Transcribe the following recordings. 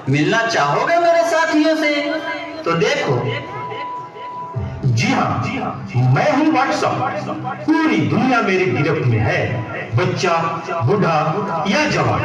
मिलना चाहोगे मेरे साथियों से? तो देखो, जी हाँ, मैं हूँ व्हाट्सएप। पूरी दुनिया मेरी गिरफ्त में है, बच्चा, बूढ़ा या जवान।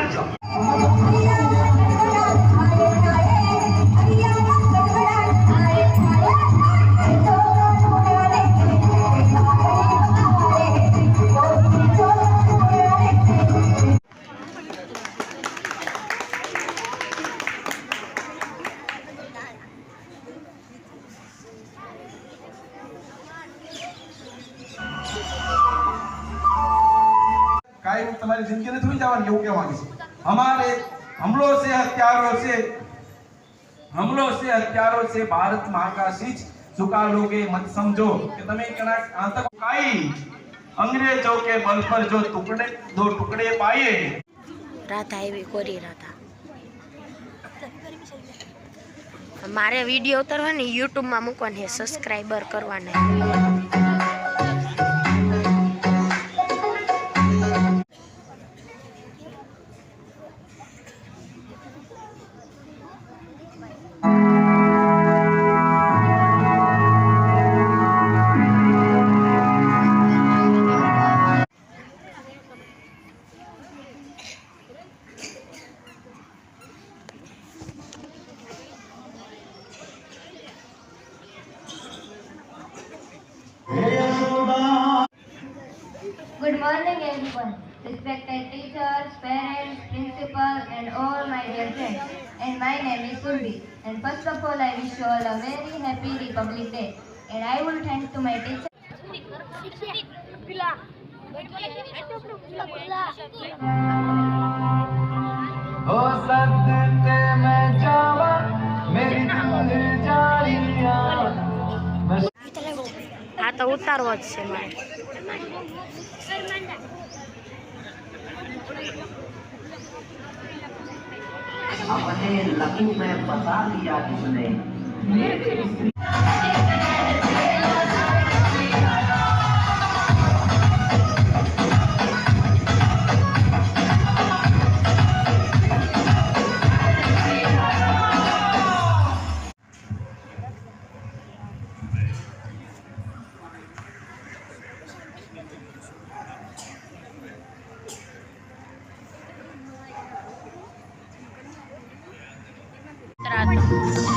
कायम तुम्हारी जिंदगी ने थोड़ी जवान केવું કહેવાની છે हमारे हमलों से हथियारों से भारत मां का शीश झुका लोगे मत समझो कि તમે કણા આતંક કાઈ अंग्रेजों के बल पर जो दो टुकड़े पाए राधा एवी कोरी राधा मारे वीडियो उतरवानी यूट्यूब में मूकवानी सब्सक्राइबर करवाना Good morning, everyone. Respected teachers, parents, principal, and all my dear friends. And my name is Surbi. And first of all, I wish you all a very happy Republic Day. And I will thank to my teacher. हो सकते मैं जावा मेरी दिल जानिया आ तो उतारવો જ છે મારે अपने लकू में बता दिया किसने ઉતરાતો